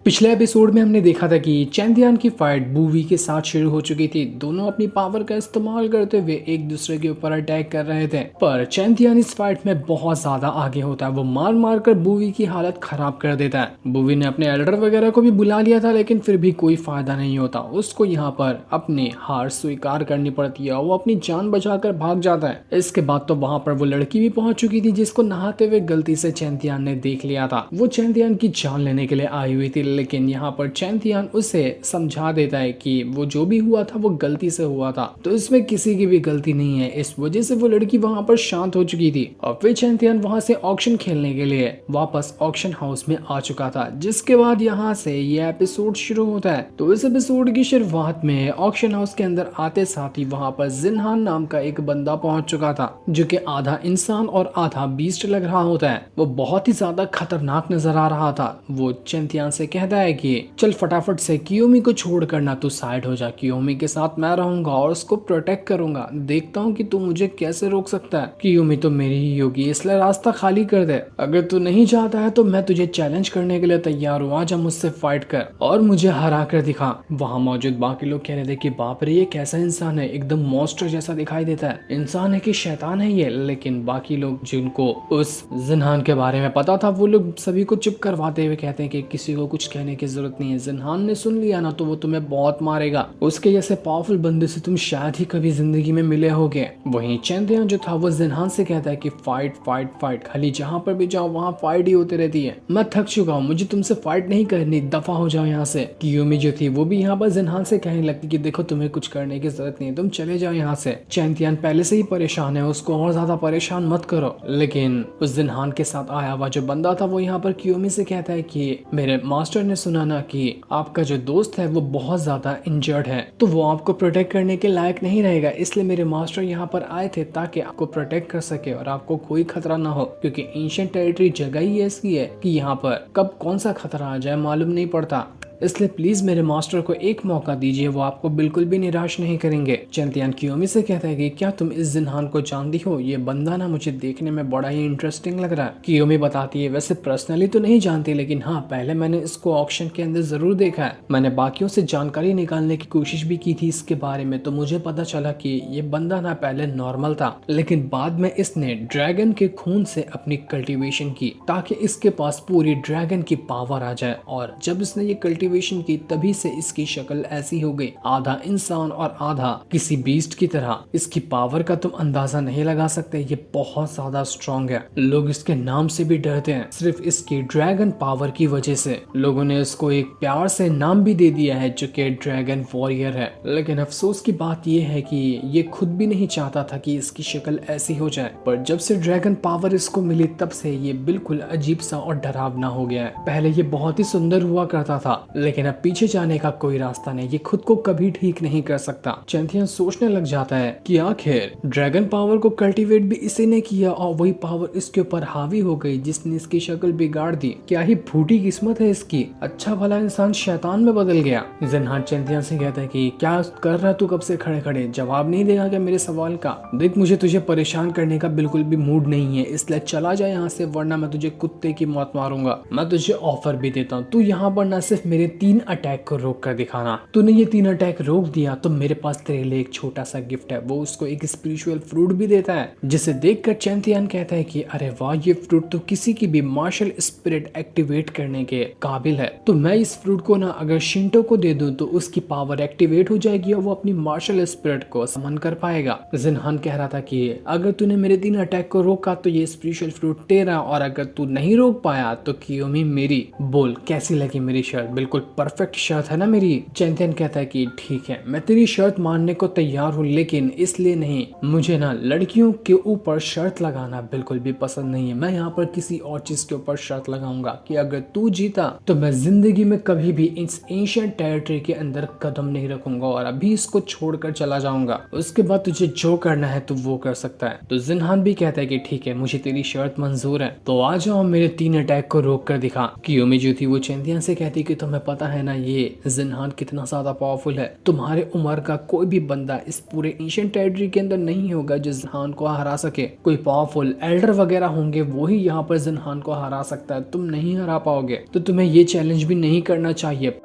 पिछले एपिसोड में हमने देखा था कि चैंदियान की फाइट बूवी के साथ शुरू हो चुकी थी। दोनों अपनी पावर का इस्तेमाल करते हुए एक दूसरे के ऊपर अटैक कर रहे थे, पर चैंदियान इस फाइट में बहुत ज्यादा आगे होता है। वो मार मार कर बूवी की हालत खराब कर देता है। बूवी ने अपने एल्डर वगैरह को भी बुला लिया था, लेकिन फिर भी कोई फायदा नहीं होता। उसको यहाँ पर अपनी हार स्वीकार करनी पड़ती है और वो अपनी जान बचाकर भाग जाता है। इसके बाद तो वहां पर वो लड़की भी पहुंच चुकी थी, जिसको नहाते हुए गलती से चैंदियान ने देख लिया था। वो चैंदियान की जान लेने के लिए आई हुई थी, लेकिन यहाँ पर चैंदियान उसे समझा देता है कि वो जो भी हुआ था वो गलती से हुआ था, तो इसमें किसी की भी गलती नहीं है। इस वजह से वो लड़की वहां पर शांत हो चुकी थी और फिर चैंदियान वहां से ऑक्शन खेलने के लिए वापस ऑक्शन हाउस में आ चुका था। जिसके बाद यहाँ से ये एपिसोड शुरू होता है। तो इस एपिसोड की शुरुआत में ऑक्शन हाउस के अंदर आते साथ ही वहां पर जिन्हान नाम का एक बंदा पहुंच चुका था, जो कि आधा इंसान और आधा बीस्ट लग रहा होता है। वो बहुत ही ज्यादा खतरनाक नजर आ रहा था। वो चैंदियान से कहता है कि चल फटाफट से कियोमी को छोड़ कर ना तू साइड हो जा। कियोमी के साथ मैं रहूंगा और उसको प्रोटेक्ट करूंगा। देखता हूँ कि तू मुझे कैसे रोक सकता है। कियोमी तो मेरी ही होगी, इसलिए रास्ता खाली कर दे। अगर तू नहीं चाहता है तो मैं तुझे चैलेंज करने के लिए तैयार हूँ। आज मुझसे फाइट कर और मुझे हरा कर दिखा। वहाँ मौजूद बाकी लोग कह रहे थे कि बाप रे, ये कैसा इंसान है, एकदम मॉन्स्टर जैसा दिखाई देता है। इंसान है कि शैतान है ये? लेकिन बाकी लोग जिनको उस जिन्हान के बारे में पता था, वो लोग सभी को चुप करवाते हुए कहते हैं कि किसी को कुछ कहने की जरूरत नहीं है। जिन्हान ने सुन लिया ना तो वो तुम्हें बहुत मारेगा। उसके जैसे पावरफुल बंदे से तुम शायद ही कभी जिंदगी में मिले होगे। वहीं चैंदियान जो था वो जिन्हान से कहता है कि फाइट फाइट फाइट, खाली जहां पर भी जाओ वहां फाइट ही होती रहती है। मैं थक चुका हूँ, मुझे तुमसे फाइट नहीं करनी, दफा हो जाओ यहाँ से। कियोमी जो थी वो भी यहाँ पर जिन्हान से कहने लगती कि देखो तुम्हें कुछ करने की जरूरत नहीं है, तुम चले जाओ यहाँ से। चैंदियान पहले से ही परेशान है, उसको और ज्यादा परेशान मत करो। लेकिन उस जिन्हान के साथ आया हुआ जो बंदा था वो यहाँ पर कियोमी से कहता है कि मेरे मास्टर ने सुना ना कि आपका जो दोस्त है वो बहुत ज्यादा इंजर्ड है, तो वो आपको प्रोटेक्ट करने के लायक नहीं रहेगा। इसलिए मेरे मास्टर यहाँ पर आए थे ताकि आपको प्रोटेक्ट कर सके और आपको कोई खतरा ना हो, क्योंकि एंशिएंट टेरिटरी जगह ही ऐसी है कि यहाँ पर कब कौन सा खतरा आ जाए मालूम नहीं पड़ता। इसलिए प्लीज मेरे मास्टर को एक मौका दीजिए, वो आपको बिल्कुल भी निराश नहीं करेंगे। चैंदियान कियोमी से कहता है कि क्या तुम इस जिन्हान को जानती हो? ये बंदा ना मुझे देखने में बड़ा ही इंटरेस्टिंग लग रहा है। कियोमी बताती है वैसे पर्सनली तो नहीं जानती, लेकिन हाँ पहले मैंने इसको ऑक्शन के अंदर जरूर देखा है। मैंने बाकियों से जानकारी निकालने की कोशिश भी की थी इसके बारे में, तो मुझे पता चला कि ये बंदा ना पहले नॉर्मल था, लेकिन बाद में इसने ड्रैगन के खून से अपनी कल्टीवेशन की ताकि इसके पास पूरी ड्रैगन की पावर आ जाए। और जब इसने ये कल्टीवेशन की तभी से इसकी शक्ल ऐसी हो गई, आधा इंसान और आधा किसी बीस्ट की तरह। इसकी पावर का तुम अंदाजा नहीं लगा सकते, ये बहुत ज्यादा स्ट्रॉन्ग है। लोग इसके नाम से भी डरते हैं, सिर्फ इसकी ड्रैगन पावर की वजह से। लोगों ने इसको एक प्यार से नाम भी दे दिया है जो कि ड्रैगन वॉरियर है। लेकिन अफसोस की बात यह है कि ये खुद भी नहीं चाहता था कि इसकी शक्ल ऐसी हो जाए, पर जब से ड्रैगन पावर इसको मिली तब से ये बिल्कुल अजीब सा और डरावना हो गया है। पहले ये बहुत ही सुंदर हुआ करता था, लेकिन अब पीछे जाने का कोई रास्ता नहीं, ये खुद को कभी ठीक नहीं कर सकता। चैंदियान सोचने लग जाता है कि आखिर ड्रैगन पावर को कल्टीवेट भी इसी ने किया और वही पावर इसके ऊपर हावी हो गई जिसने इसकी शक्ल बिगाड़ दी। क्या ही फूटी किस्मत है इसकी, अच्छा भला इंसान शैतान में बदल गया। जिन्हान चैंदियान से कहता है कि क्या कर रहा तू, कब से खड़े खड़े जवाब नहीं देगा क्या मेरे सवाल का? देख मुझे तुझे परेशान करने का बिल्कुल भी मूड नहीं है, इसलिए चला जाए यहाँ से, वरना मैं तुझे कुत्ते की मौत मारूंगा। मैं तुझे ऑफर भी देता हूँ, तू यहाँ पर न सिर्फ मेरे 3 अटैक को रोक कर दिखाना। तूने ये 3 अटैक रोक दिया तो मेरे पास तेरे लिए एक छोटा सा गिफ्ट है। वो उसको एक स्पिरिचुअल फ्रूट भी देता है, जिसे देखकर चैंदियान कहता है कि अरे वाह, ये फ्रूट तो किसी की भी मार्शल स्पिरिट एक्टिवेट करने के काबिल है। तो मैं इस फ्रूट को ना अगर शिंटो को दे दूं तो उसकी पावर एक्टिवेट हो जाएगी और वो अपनी मार्शल स्पिरिट को समन कर पाएगा। जिन्हान कह रहा था कि अगर तूने मेरे 3 अटैक को रोका तो ये स्पिरिचुअल फ्रूट तेरा, और अगर तू नहीं रोक पाया तो कियोमी मेरी। बोल कैसी लगी मेरी शर्ट? बिल्कुल परफेक्ट शर्त है ना मेरी? चैंदियान कहता है कि ठीक है, मैं तेरी शर्त मानने को तैयार हूँ, लेकिन इसलिए नहीं, मुझे ना लड़कियों के ऊपर शर्त लगाना बिल्कुल भी पसंद नहीं है। मैं यहाँ पर किसी और चीज के ऊपर शर्त लगाऊंगा कि अगर तू जीता तो मैं जिंदगी में कभी भी इस एंशिएंट टेरिटरी के अंदर कदम नहीं रखूंगा और अभी इसको छोड़कर चला जाऊंगा। उसके बाद तुझे जो करना है तू वो कर सकता है। तो जिन्हान भी कहता है कि ठीक है, मुझे तेरी शर्त मंजूर है, तो आ जाओ मेरे 3 अटैक को रोक कर दिखा। कियोमी जो थी वो चैंदियान से कहती कि तुम्हें तुम्हें पता है ना ये जिन्हान कितना ज्यादा पावरफुल है। तुम्हारे उम्र का कोई भी बंदा इस पूरे एंशिएंट टेरिटरी के अंदर नहीं होगा जो जिन्हान को हरा सके। कोई पावरफुल एल्डर वगैरह होंगे वही यहाँ पर जिन्हान को हरा सकता है, तुम नहीं हरा पाओगे। तो तुम्हें ये चैलेंज भी नहीं करना चाहिए।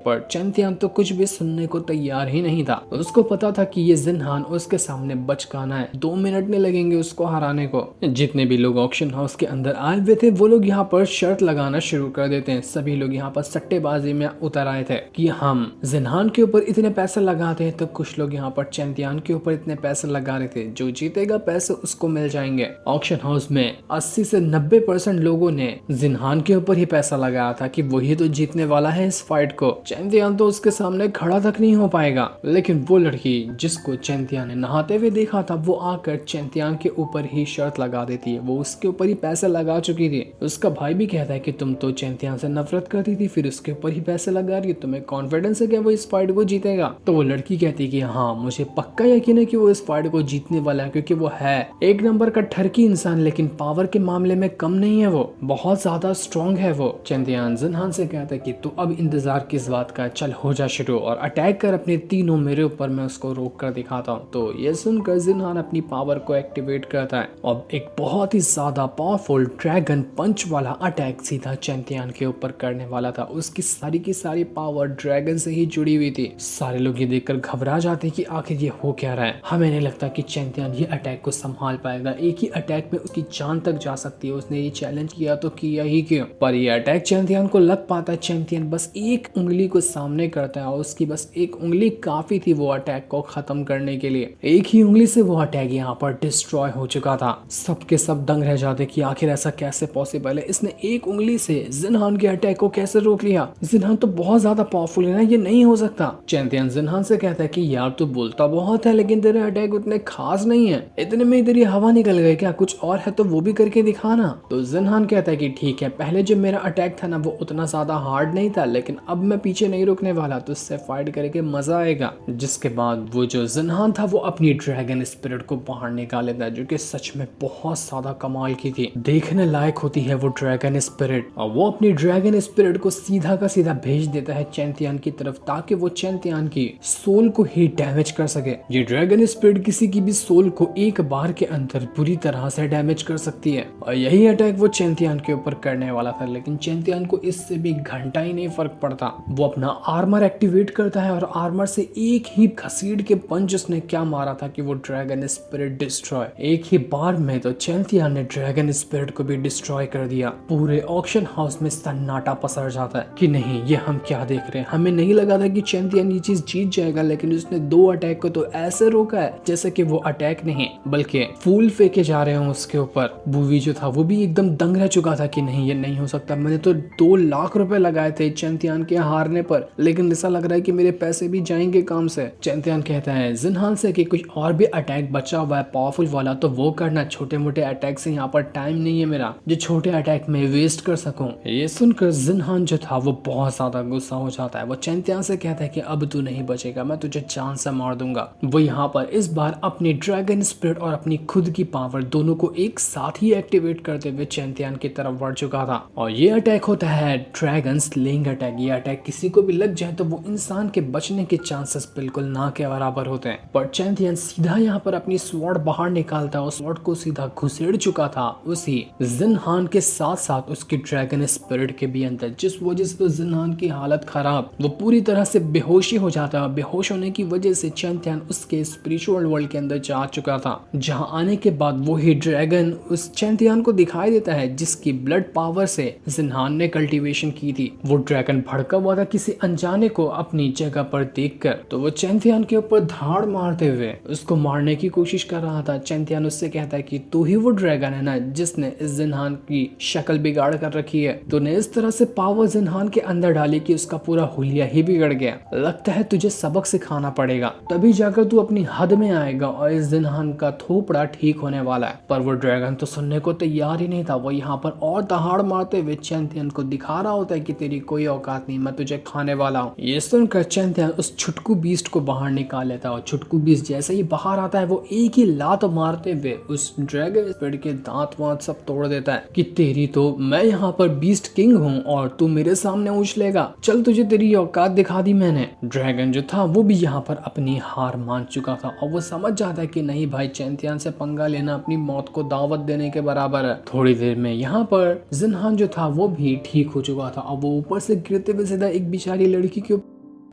पर चैंतियान तो कुछ भी सुनने को तैयार ही नहीं था। उसको पता था कि ये जिन्हान उसके सामने बचकाना है, 2 मिनट नहीं लगेंगे उसको हराने को। जितने भी लोग ऑक्शन हाउस के अंदर आए हुए थे वो लोग यहाँ पर शर्त लगाना शुरू कर देते हैं। सभी लोग यहाँ पर सट्टेबाजी में उतर आए थे कि हम जिन्हान के ऊपर इतने पैसे लगाते हैं, तो कुछ लोग यहाँ पर चैंतियान के ऊपर इतने पैसे लगा रहे थे। जो जीतेगा पैसे उसको मिल जाएंगे। ऑक्शन हाउस में 80 से 90% लोगों ने जिन्हान के ऊपर ही पैसा लगाया था कि वही तो जीतने वाला है इस फाइट को। चैंतियान तो उसके सामने खड़ा तक नहीं हो पाएगा। लेकिन वो लड़की जिसको चैंतियान ने नहाते हुए देखा था वो आकर चैंतियान के ऊपर ही शर्त लगा देती है। वो उसके ऊपर ही पैसे लगा चुकी थी। उसका भाई भी कहता है कि तुम तो चैंतियान से नफरत करती थी, फिर उसके ऊपर ही पैसे लगा रही है, तुम्हें कॉन्फिडेंस है कि वो इस फाइट को जीतेगा? तो वो लड़की कहती है कि हाँ, मुझे पक्का यकीन है कि वो इस फाइट को जीतने वाला है, क्योंकि वो है एक नंबर का ठरकी इंसान, लेकिन पावर के मामले में कम नहीं है, वो बहुत ज्यादा स्ट्रॉन्ग है वो। चैंतियान जिन्हान से कहता है कि तू अब इंतजार किस बात का, चल हो जा शुरू और अटैक कर अपने तीनों मेरे ऊपर, मैं उसको रोक कर दिखाता हूँ। तो ये सुनकर जिन्हान अपनी पावर को एक्टिवेट करता है और एक बहुत ही ज्यादा पावरफुल ड्रैगन पंच वाला अटैक सीधा चैंतियान के ऊपर करने वाला था। उसकी सारी की सारी पावर ड्रैगन से ही जुड़ी हुई थी। सारे लोग ये देखकर घबरा जाते हैं कि आखिर ये हो क्या रहा है। हमें नहीं लगता कि चैंतियान ये अटैक को संभाल पाएगा। एक ही अटैक में उसकी जान तक जा सकती है। उसने ये चैलेंज किया तो किया ही क्यों, पर ये अटैक चैंतियान को लग पाता है। चैंतियान बस एक उंगली को सामने करता है और उसकी बस एक उंगली काफी थी वो अटैक को खत्म करने के लिए। एक ही उंगली से वो अटैक यहाँ पर डिस्ट्रॉय हो चुका था। सबके सब दंग रह जाते कि आखिर ऐसा कैसे पॉसिबल है, इसने एक उंगली से जिन्हान के अटैक को कैसे रोक लिया? जिन्हान तो बहुत ज्यादा पावरफुल है ना, ये नहीं हो सकता। चैंतियान जिन्हान से कहता है कि यार तू बोलता बहुत है लेकिन तेरे अटैक उतने खास नहीं है, इतने में इधर हवा निकल गई क्या? कुछ और है तो वो भी करके दिखाना। तो जिन्हान कहता है कि ठीक है, पहले जो मेरा अटैक था ना वो उतना ज्यादा हार्ड नहीं था, लेकिन अब मैं पीछे नहीं रुकने वाला, तो इससे फाइट करके मजा आएगा। जिसके बाद वो जो जिन्हान था वो अपनी ड्रैगन स्पिरिट को बाहर निकाल लेता है, जो कि सच में बहुत ज्यादा कमाल की थी, देखने लायक होती है वो ड्रैगन स्पिरिट। और वो अपनी ड्रैगन स्पिरिट को सीधा का सीधा भेज देता है चैंतियान की तरफ, ताकि वो चैंतियान की सोल को ही डैमेज कर सके। ये ड्रैगन स्पिरिट किसी की भी सोल को एक बार के अंदर बुरी तरह से डैमेज कर सकती है। और यही अटैक वो चैंतियान के ऊपर करने वाला था, लेकिन चैंतियान को इससे भी घंटा ही नहीं फर्क पड़ता। वो अपना आर्मर एक्टिवेट करता है और आर्मर से एक ही घसीट के पंच उसने क्या मारा था कि वो ड्रैगन स्पिरिट डिस्ट्रॉय। एक ही बार में तो चैंतियान ने ड्रैगन स्पिरिट को भी डिस्ट्रॉय कर दिया। पूरे ऑक्शन हाउस में सन्नाटा पसर जाता है कि नहीं, ये हम क्या देख रहे हैं। हमें नहीं लगा था कि चैंतियान ये चीज जीत जाएगा, लेकिन उसने 2 अटैक को तो ऐसे रोका है जैसे कि वो अटैक नहीं बल्कि फूल फेंके जा रहे हो उसके ऊपर। बूवी जो था वो भी एकदम दंग रह चुका था कि नहीं, ये नहीं हो सकता। मैंने तो 2 लाख रुपए लगाए थे चैंतियान के हारने पर, लेकिन ऐसा लग रहा है कि मेरे पैसे भी जाएंगे काम से। चैंतियान कहता है जिन्हान से कि कुछ और भी अटैक बचा हुआ है पावरफुल वाला, तो वो करना। छोटे मोटे अटैक से यहाँ पर टाइम नहीं है मेरा, जो छोटे अटैक में वेस्ट कर सकूं। ये सुनकर जिन्हान जो था वो बहुत ज्यादा गुस्सा हो जाता है। वो चैंतियान से कहता है कि अब तू नहीं बचेगा, मैं तुझे जान से मार दूंगा। वो यहाँ पर इस बार अपनी ड्रैगन स्पिरिट और अपनी खुद की पावर दोनों को एक साथ ही एक्टिवेट करते हुए चैंतियान की तरफ बढ़ चुका था। और ये अटैक होता है ड्रैगन स्लेइंग अटैक। ये अटैक किसी को भी लग जाए तो वो इंसान के बचने के चांसेस बिल्कुल ना के बराबर होते हैं। पर चैंतियान सीधा यहाँ पर अपनी स्वॉर्ड बाहर निकालता है और स्वॉर्ड को सीधा घुसेड़ चुका था उसी जिन्हान के साथ साथ उसकी ड्रैगन स्पिरिट के भी अंदर, जिस वजह से तो जिन्हान की हालत खराब, वो पूरी तरह से बेहोशी हो जाता है। बेहोश होने की वजह से चैंतियान उसके स्पिरिचुअल वर्ल्ड के अंदर जा चुका था, जहाँ आने के बाद वही ड्रैगन उस चैंतियान को दिखाई देता है जिसकी ब्लड पावर से जिन्हान ने कल्टीवेशन की थी। वो ड्रैगन भड़का हुआ था किसी अनजाने को अपनी जगह पर देखकर, तो वो चैंतियान के ऊपर धाड़ मारते हुए उसको मारने की कोशिश कर रहा था। चैंतियान उससे कहता है कि तू ही वो ड्रैगन है ना जिसने इस जिन्हान की शक्ल बिगाड़ कर रखी है। तूने इस तरह से पावर जिन्हान के अंदर डाली कि उसका पूरा हुलिया ही बिगड़ गया। लगता है तुझे सबक सिखाना पड़ेगा, तभी जाकर तू अपनी हद में आएगा और इस जिन्हान का थोपड़ा ठीक होने वाला है। पर वो ड्रैगन तो सुनने को तैयार ही नहीं था। वो यहाँ पर और दहाड़ मारते हुए चैंतियान को दिखा रहा होता है कि तेरी कोई औकात नहीं, मैं तुझे खाने वाला हूँ। ये सुनकर चैंतियान उस छुटकू बीस्ट को बाहर निकाल लेता है और छुटकू बीस्ट जैसे ही बाहर आता है वो एक ही लात मारते हुए उस ड्रैगन स्पिरिट के दांत वांत सब तोड़ देता है कि तेरी तो मैं यहाँ पर बीस्ट किंग हूँ और तू मेरे सामने उछलेगा, चल तुझे तेरी औकात दिखा दी मैंने। ड्रैगन जो था वो भी यहाँ पर अपनी हार मान चुका था और वो समझ जाता है कि नहीं भाई, चैंतियान से पंगा लेना अपनी मौत को दावत देने के बराबर है। थोड़ी देर में यहाँ पर जिन्हान जो था वो भी ठीक हो चुका था और वो ऊपर से गिरते हुए सीधा एक बेचारी लड़की के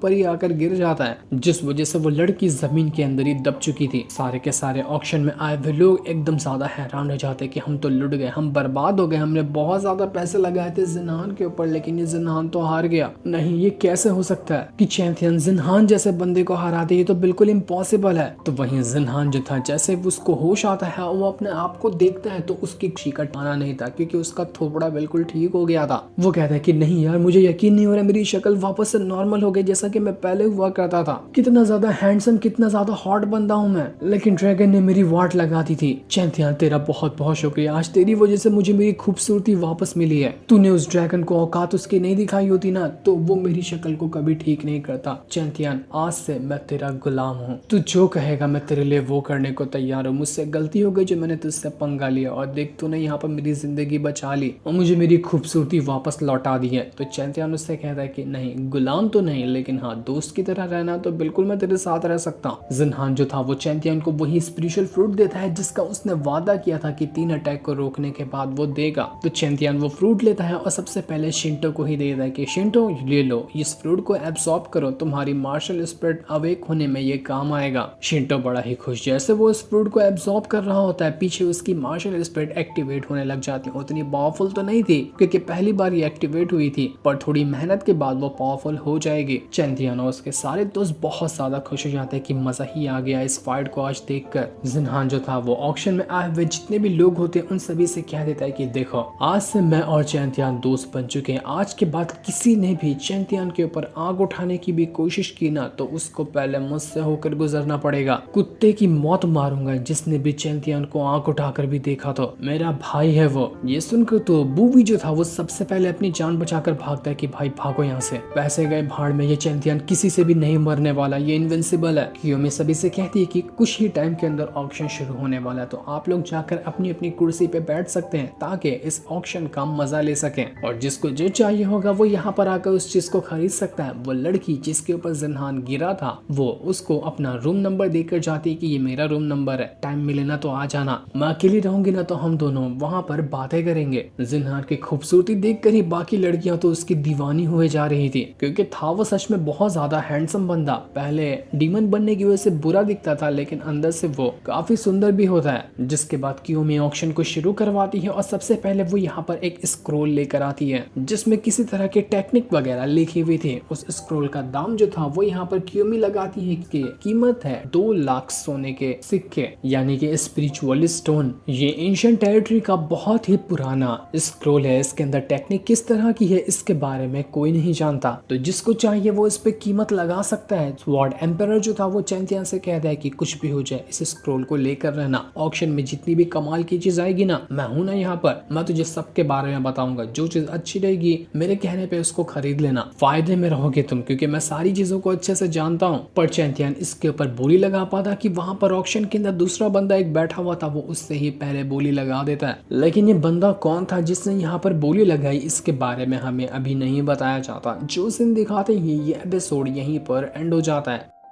पर ही आकर गिर जाता है, जिस वजह से वो लड़की जमीन के अंदर ही दब चुकी थी। सारे के सारे ऑक्शन में आए हुए लोग एकदम ज्यादा हैरान हो जाते कि हम तो लुट गए, हम बर्बाद हो गए, हमने बहुत ज्यादा पैसे लगाए थे जिन्हान के ऊपर लेकिन ये जिन्हान तो हार गया। नहीं, ये कैसे हो सकता है कि चैंपियन जिन्हान जैसे बंदे को हरा दे, ये तो बिल्कुल इम्पॉसिबल है। तो वहीं जिन्हान जो था जैसे उसको होश आता है वो अपने आप को देखता है तो उसकी चीकट आना नहीं था क्योंकि उसका थोपड़ा बिल्कुल ठीक हो गया था। वो कहता है कि नहीं यार, मुझे यकीन नहीं हो रहा मेरी शक्ल वापस से नॉर्मल हो गई जैसा कि मैं पहले हुआ करता था। कितना ज्यादा हैंडसम, कितना ज्यादा हॉट बंदा हूँ मैं, लेकिन ड्रैगन ने मेरी वाट लगा दी थी। चैंतियान तेरा बहुत बहुत शुक्रिया, आज तेरी वजह से मुझे मेरी खूबसूरती वापस मिली है। तूने उस ड्रैगन को औकात उसकी नहीं दिखाई होती ना तो वो मेरी शक्ल को कभी ठीक नहीं करता। चैंतियान आज से मैं तेरा गुलाम हूँ, तू जो कहेगा मैं तेरे लिए वो करने को तैयार हूँ। मुझसे गलती हो गई जो मैंने तुझसे पंगा लिया और देख तूने यहाँ पर मेरी जिंदगी बचा ली और मुझे मेरी खूबसूरती वापस लौटा दी है। तो चैंतियान उससे कहता है कि नहीं, गुलाम तो नहीं लेकिन हाँ दोस्त की तरह रहना तो बिल्कुल मैं तेरे साथ रह सकता हूँ। जिन्हान जो था वो चैंपियन को वही स्पिरिचुअल फ्रूट देता है जिसका उसने वादा किया था कि 3 अटैक को रोकने के बाद वो देगा। तो चैंपियन वो फ्रूट लेता है और सबसे पहले शिंटो को ही देता है कि शिंटो ले लो, इस फ्रूट को एब्सॉर्ब करो, तुम्हारी मार्शल स्पिरिट अवेक होने में ये काम आएगा। शिंटो बड़ा ही खुश, जैसे वो इस फ्रूट को एब्सॉर्ब कर रहा होता है पीछे उसकी मार्शल स्पिरिट एक्टिवेट होने लग जाती है। उतनी पावरफुल तो नहीं थी क्योंकि पहली बार ये एक्टिवेट हुई थी, पर थोड़ी मेहनत के बाद वो पावरफुल हो जाएगी। चैंपियन और उसके सारे दोस्त बहुत ज्यादा खुश हो जाते हैं कि मजा ही आ गया इस फाइट को आज देखकर। जिन्हान जो था वो ऑक्शन में आए हुए जितने भी लोग होते हैं उन सभी से कह देता है कि देखो आज से मैं और चैंतियान दोस्त बन चुके हैं, आज के बाद किसी ने भी चैंतियान के ऊपर आग उठाने की भी कोशिश की ना तो उसको पहले मुझसे होकर गुजरना पड़ेगा। कुत्ते की मौत मारूंगा जिसने भी चैंतियान को आग उठाकर भी देखा तो मेरा भाई है वो। ये सुनकर तो बूवी जो था वो सबसे पहले अपनी जान बचाकर भागता है कि भाई भागो यहाँ से, पैसे गए भाड़ में, ये चैंतियान किसी से भी नहीं मरने वाला, ये इनविंसिबल है। कियोमी सभी से कहती है कि कुछ ही टाइम के अंदर ऑक्शन शुरू होने वाला है तो आप लोग जाकर अपनी अपनी कुर्सी पे बैठ सकते हैं ताकि इस ऑक्शन का मजा ले सकें और जिसको जो चाहिए होगा वो यहाँ पर आकर उस चीज को खरीद सकता है। वो लड़की जिसके ऊपर जिन्हान गिरा था वो उसको अपना रूम नंबर देकर जाती है कि ये मेरा रूम नंबर है, टाइम मिले ना तो आ जाना, मैं अकेली रहूंगी ना तो हम दोनों वहाँ पर बातें करेंगे। जिन्हान की खूबसूरती देखकर ही बाकी लड़कियां तो उसकी दीवानी हुए जा रही थी क्योंकि था वो सच में बहुत ज्यादा हैंडसम बंदा। पहले डीमन बनने की वजह से बुरा दिखता था लेकिन अंदर से वो काफी सुंदर भी होता है। जिसके बाद कियोमी ऑक्शन को शुरू करवाती है और सबसे पहले वो यहाँ पर एक स्क्रोल लेकर आती है जिसमें किसी तरह के टेक्निक वगैरह लिखी हुई थी। उस स्क्रोल का दाम जो था वो यहाँ पर कियोमी लगाती है कि कीमत है 2 लाख सोने के सिक्के यानी कि स्पिरिचुअल स्टोन। ये एंशिएंट टेरिटरी का बहुत ही पुराना स्क्रोल है, इसके अंदर टेक्निक किस तरह की है इसके बारे में कोई नहीं जानता, तो जिसको चाहिए वो इस पे कीमत लगा सकता है। स्वॉर्ड एम्परर जो था वो चैंपियन से कहता है कि कुछ भी हो जाए इस स्क्रोल को लेकर रहना, ऑक्शन में जितनी भी कमाल की चीज आएगी ना मैं हूं ना यहाँ पर, मैं तुझे सबके बारे में बताऊंगा, जो चीज अच्छी रहेगी मेरे कहने पे उसको खरीद लेना, फायदे में रहोगे तुम क्योंकि मैं सारी चीजों को अच्छे से जानता हूँ। पर चैंपियन इसके ऊपर बोली लगा पाता कि वहां पर ऑक्शन के अंदर दूसरा बंदा एक बैठा हुआ था, वो उससे ही पहले बोली लगा देता है, लेकिन ये बंदा कौन था जिसने यहाँ पर बोली लगाई इसके बारे में हमें अभी नहीं बताया जाता। जो सीन दिखाते ही ये एपिसोड यहीं पर एंड हो जाता है।